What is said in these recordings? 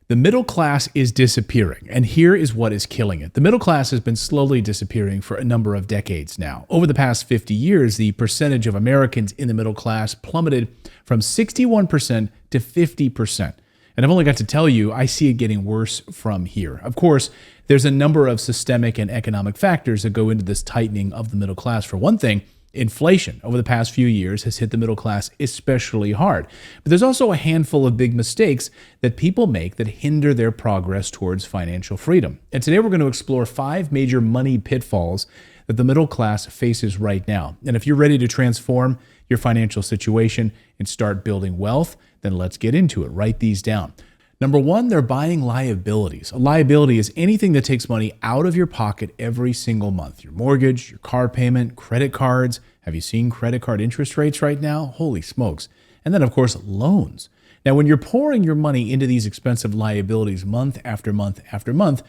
The middle class is disappearing, and here is what is killing it. The middle class has been slowly disappearing for a number of decades now. Over the past 50 years, the percentage of Americans in the middle class plummeted from 61% to 50%. And I've only got to tell you, I see it getting worse from here. Of course, there's a number of systemic and economic factors that go into this tightening of the middle class. For one thing, inflation over the past few years has hit the middle class especially hard. But there's also a handful of big mistakes that people make that hinder their progress towards financial freedom. And today we're going to explore 5 major money pitfalls that the middle class faces right now. And if you're ready to transform your financial situation and start building wealth, then let's get into it. Write these down. Number 1, they're buying liabilities. A liability is anything that takes money out of your pocket every single month. Your mortgage, your car payment, credit cards. Have you seen credit card interest rates right now? Holy smokes. And then, of course, loans. Now, when you're pouring your money into these expensive liabilities month after month after month,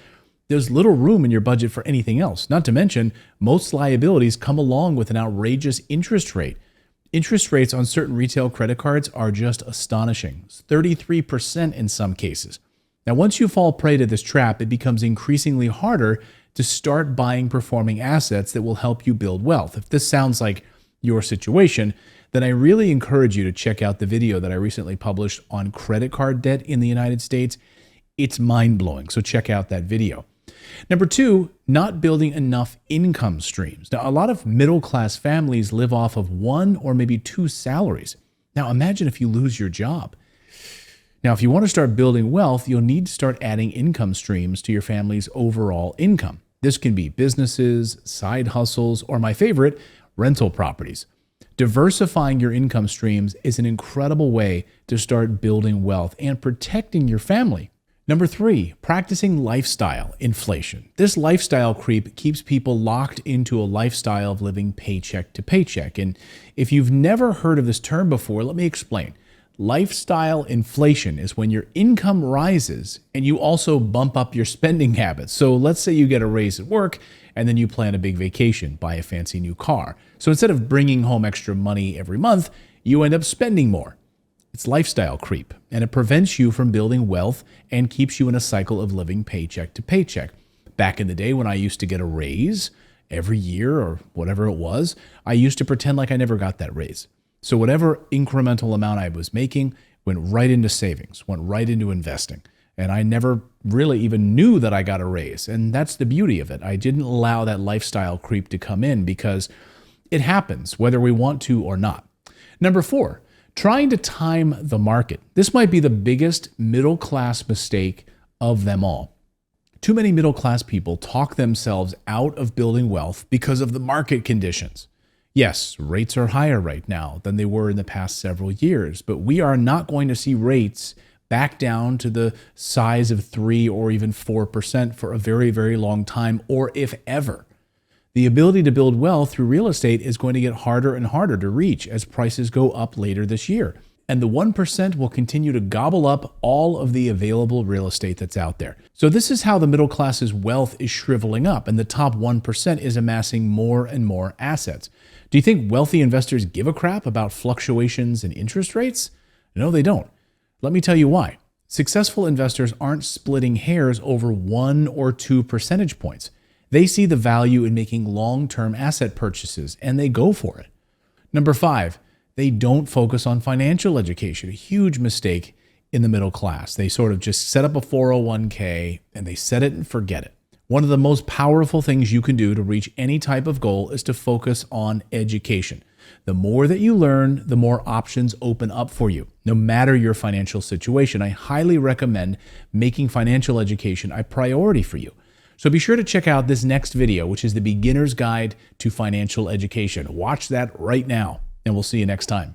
there's little room in your budget for anything else. Not to mention, most liabilities come along with an outrageous interest rate. Interest rates on certain retail credit cards are just astonishing. It's 33% in some cases. Now, once you fall prey to this trap, it becomes increasingly harder to start buying performing assets that will help you build wealth. If this sounds like your situation, then I really encourage you to check out the video that I recently published on credit card debt in the United States. It's mind-blowing, so check out that video. Number 2, not building enough income streams. Now, a lot of middle-class families live off of 1 or maybe 2 salaries. Now, imagine if you lose your job. Now, if you want to start building wealth, you'll need to start adding income streams to your family's overall income. This can be businesses, side hustles, or my favorite, rental properties. Diversifying your income streams is an incredible way to start building wealth and protecting your family. Number 3, practicing lifestyle inflation. This lifestyle creep keeps people locked into a lifestyle of living paycheck to paycheck. And if you've never heard of this term before, let me explain. Lifestyle inflation is when your income rises and you also bump up your spending habits. So let's say you get a raise at work and then you plan a big vacation, buy a fancy new car. So instead of bringing home extra money every month, you end up spending more. It's lifestyle creep, and it prevents you from building wealth and keeps you in a cycle of living paycheck to paycheck. Back in the day when I used to get a raise every year or whatever it was, I used to pretend like I never got that raise. So whatever incremental amount I was making went right into savings, went right into investing. And I never really even knew that I got a raise. And that's the beauty of it. I didn't allow that lifestyle creep to come in because it happens whether we want to or not. Number 4, trying to time the market. This might be the biggest middle-class mistake of them all. Too many middle-class people talk themselves out of building wealth because of the market conditions. Yes, rates are higher right now than they were in the past several years, but we are not going to see rates back down to the size of 3 or even 4% for a very, very long time, or if ever. The ability to build wealth through real estate is going to get harder and harder to reach as prices go up later this year. And the 1% will continue to gobble up all of the available real estate that's out there. So this is how the middle class's wealth is shriveling up, and the top 1% is amassing more and more assets. Do you think wealthy investors give a crap about fluctuations in interest rates? No, they don't. Let me tell you why. Successful investors aren't splitting hairs over 1 or 2 percentage points. They see the value in making long-term asset purchases, and they go for it. Number 5, they don't focus on financial education, a huge mistake in the middle class. They sort of just set up a 401k and they set it and forget it. One of the most powerful things you can do to reach any type of goal is to focus on education. The more that you learn, the more options open up for you, no matter your financial situation. I highly recommend making financial education a priority for you. So be sure to check out this next video, which is the Beginner's Guide to Financial Education. Watch that right now, and we'll see you next time.